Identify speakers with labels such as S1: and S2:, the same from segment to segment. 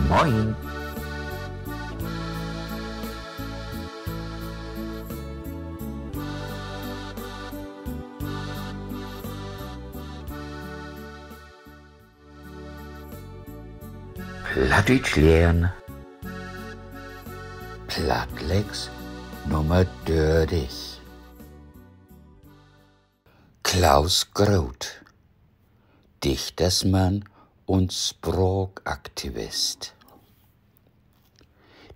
S1: Moin! Plattdeutsch lernen. Plattlex Nummer 30. Klaus Groth, Dichtersmann und Sprachaktivist.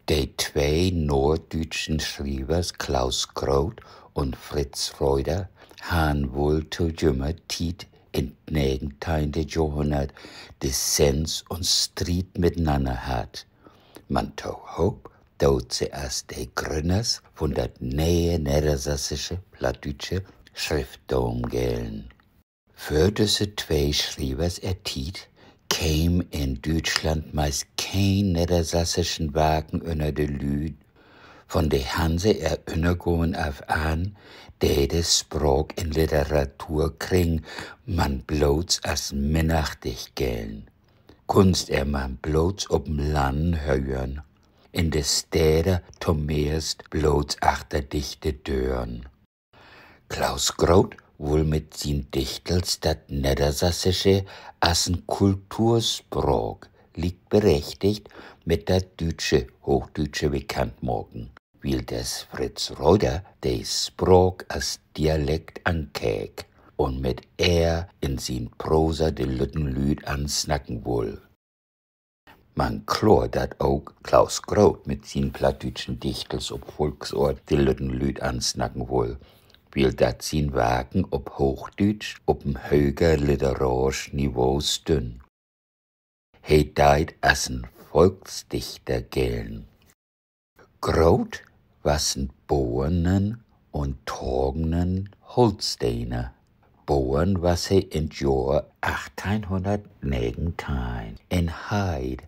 S1: Die zwei norddeutschen Schreibers Klaus Groth und Fritz Reuter haben wohl zu jünger Zeit in 19. Jahrhundert Dissens und Streit miteinander hat. Man hofft, dass sie als die Gründers von der neuen niedersächsischen plattdeutsche Schriftdom gelten. Für diese zwei Schreibers Zeit käme in Deutschland meist kein niedersächsischen Wagen unter de Lüd. Von der Hanse Erinnerungen auf an, die das Sprach in Literatur kriegen, man bloß als minnachtig gelten. Kunst man bloß ob'm Land hören, in de Städte zumeist bloß achter dichte Dörren. Klaus Groth wohl mit sin Dichtels dat Niedersächsische als ein Kultursprach liegt berechtigt mit der Hochdeutsche bekannt machen, weil des Fritz Reuter des Sprach als Dialekt ankäk und mit in sin Prosa de Lüttenlüd ansnacken wohl. Man klor dat auch Klaus Groth mit sin plattdeutschen Dichtels ob Volksort de Lüttenlüd ansnacken wohl, weil dat sin Wagen ob Hochdeutsch ob'm höger literarisch Niveau stünn. He deit as ein Volksdichter gelten. Groth was ein Bohnen und Torgenen Holsteiner. Bohren was he in Jahr 1819 in Heid,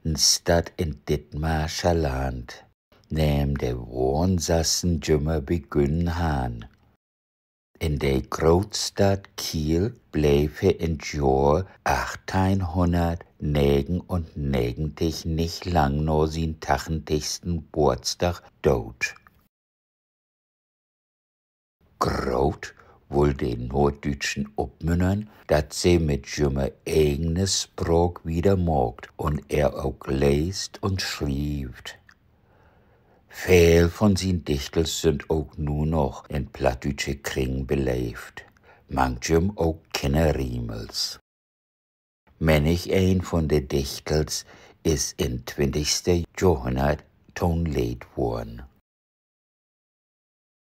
S1: n Stadt in Dithmarscher Land, nehm de Wohnsassen jümmer begünnen han. In der Großstadt Kiel blieb er in Jahr 1899 nicht lang nur sin 80. Geburtstag tot. Groth wohl den Norddeutschen obmünnern, dat sie mit jümmer eigenes Sprach wieder mogt und auch lest und schrieft. Viel von sin Dichtels sind auch nur noch in plattdeutsche Kring belebt, manchem auch keine Riemels. Manch ein von de Dichtels ist in 20. Jahrhundert tonleid worden.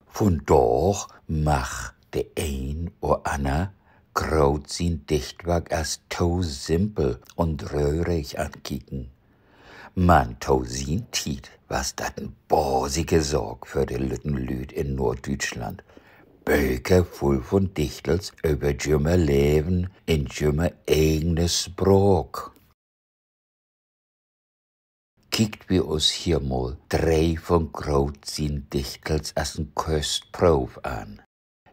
S1: Von doch mach de ein oder ander Groth sin Dichtwerk als to simpel und röhrig ankicken. Man to sin Tiet was dat n bosige Sorg für de Lüttenlüd in Norddeutschland. Böker voll von Dichtels über jümmer Leben in jümmer eigenes Sprach. Kiekt wir uns hier mal 3 von Groth sin Dichtels als n Köstprof an.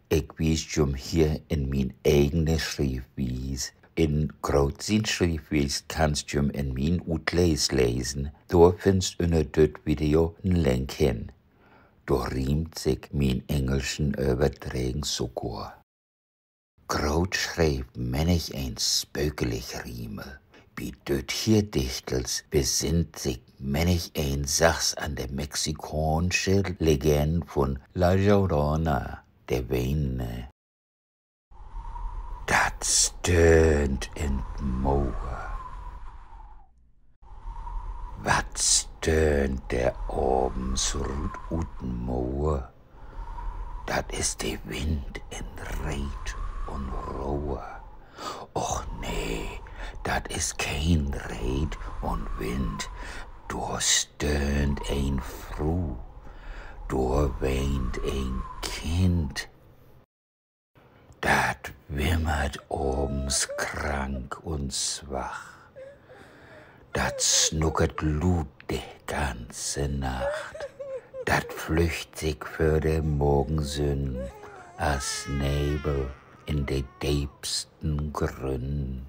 S1: Ich wies jüm hier in min eigene Schriftwies. In Groth sin Schriftwies kannst jüm in min Utleis lesen. Da findst unter dit Video n Link hin. Da riemt sich min englischen Überträgen sogar. Groth schreibt manch ein spökelig Riemel. Wie dit hier Dichtels besinnt sich manch ein Sachs an der mexikanische Legende von La Llorona, der Weine. Dat stöhnt in Moor. Wat stöhnt der abends ruht uten Moor? Dat ist der Wind in Reit und Rohr. Och nee, dat ist kein Reit und Wind, da stöhnt ein Fru, da weint ein Kind. Dat wimmert abends krank und schwach. Dat snuckert Blut die ganze Nacht. Dat flücht sich für de Morgensünn als Nebel in de tiefsten Gründen.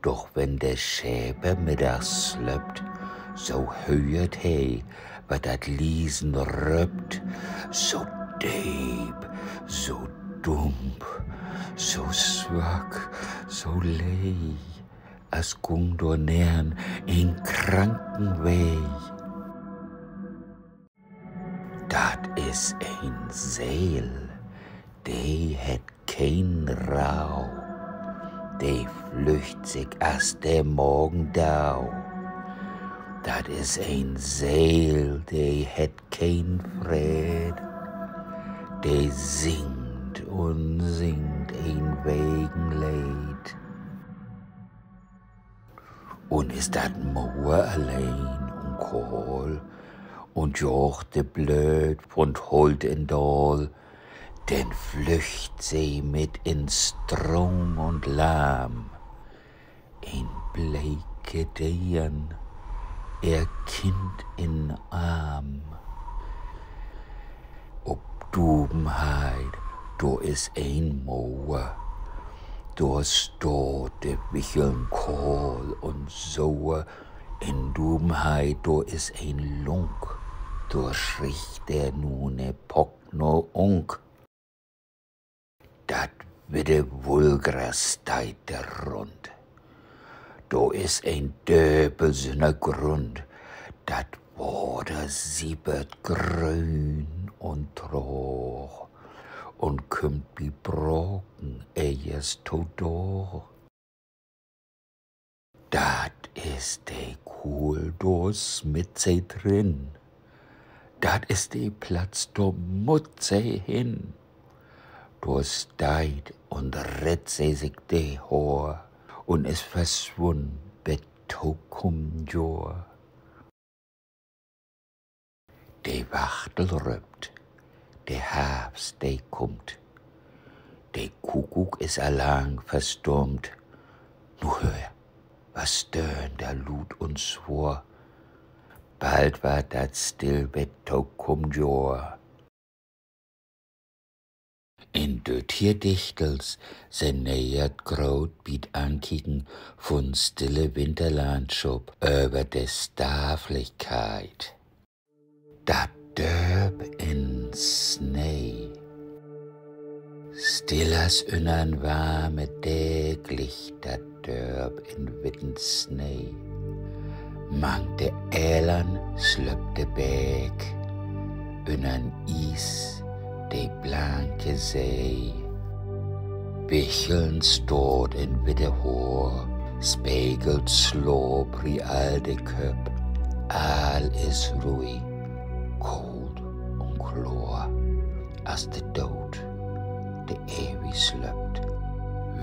S1: Doch wenn der Schäper mittags slöpt, so hört he, wat dat Liesen röpt, so deep, so dump, so swak, so lei, as gung do nern in kranken Weh. Dat is een Seel, die het kein Rau, die flücht sich as der Morgendau. Dat is een Seel, die het kein Fred, die singt und singt een Wegenlied. Und is dat Moor allein und kohl, und jochte blöd und holt in Dal, denn flücht sie mit in Strom und Lahm, in bleike Deen, ihr Kind in Arm. Ob Dubenheit, do is ein Moor, do steht de Wicheln Kohl und Soe, in Dubenheit, do is ein Lunk, do schricht der nun ne Pock no Unk. Dat witte Wulgras steit der Rund. Do is ein Döbelsener Grund, dat Water siebert grün und troch und kümmt wie Brocken ejes todor. Dat is de Kuhldus mit se drin, dat is de Platz do mut se hin. Do steit und rett se sich de Hor und is verschwund betokum Jor. De Wachtel röpt, de Herbst de kommt, de Kuckuck is allang verstummt. Nu hör, was stöhnt da lud und swor, bald war dat still betokum Jor. In döt hier Dichtels se nähert Graut biet ankicken von stille Winterlandschaft über de Staflichkeit. Dat döb in Schnee, still as unnern warme Däglicht, dat döb in witten Schnee. Mang de Elern slöpte Bäck, unnern Is, de blanke See. Wicheln stort in witte Hoor, spiegelt slopri all de Köp, all is ruhig, kold und chlor, as de Dood, de ewig slöpt.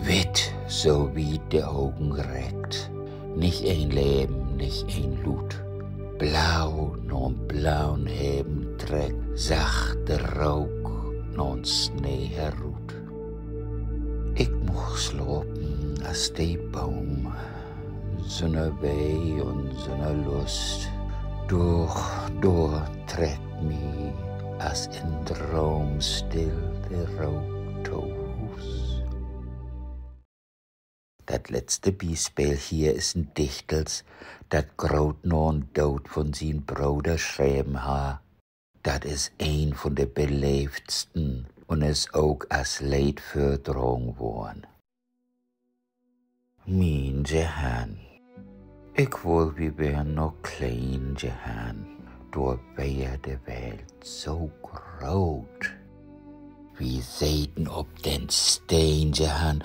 S1: Witt, so wie de Augen reckt, nicht ein Leben, nicht ein Lut, blau, non blauen Heben Dreck, sachte Rauch, non Schnee herut. Ich moch slopen as de Baum, sonne Weh und sonne Lust, durch trägt mi as in Traum still de Rauchtohus. Dat letzte Bispel hier is ein Dichtels, dat Graut non Dood von sin Bruder schreiben ha. Dat is een von de beleefdsten und is ook as leid verdrong worden. Mein Jehan, ich wohl wie wär noch klein Jehan, door wär de Welt so groot. Wie seiten ob den Steen Jehan,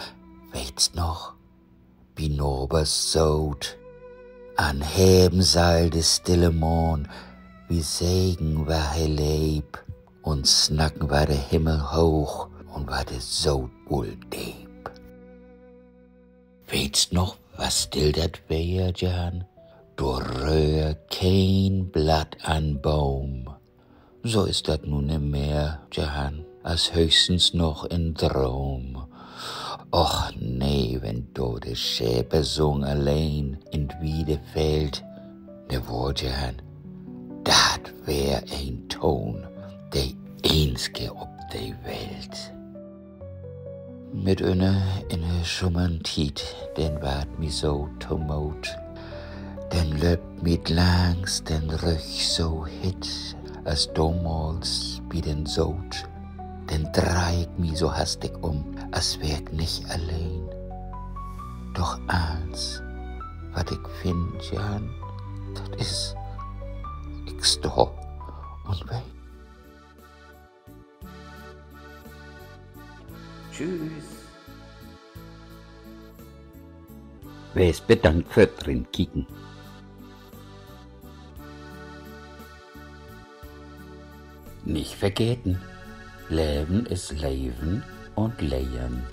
S1: weit's noch? Wie nobers Sod, an Hebenseil des stille Mond, wie Segen war he leib, und snacken war der Himmel hoch, und war der Sod wohl deep. Weet's noch, was still dat wär, Jan? Du rühr kein Blatt an Baum. So ist dat nun nimmer, Jan, als höchstens noch in Traum. Och nee, wenn do de Schäper sung allein in Wiedefeld, ne Wortjan, dat wär ein Ton, de einzige ob de Welt. Mit inne Schummern Tiet, den ward mi so tomot. Den löpt mit langs den Rüch so hit, als damals bei den Sod. Den dreh ich mi so hastig als wär ich nicht allein. Doch eins, wat ich find, Jan, dat is, ich sto und wein. Tschüss. Wees bedankt für drin kicken. Nicht vergeten, Leben ist Leben und Leben.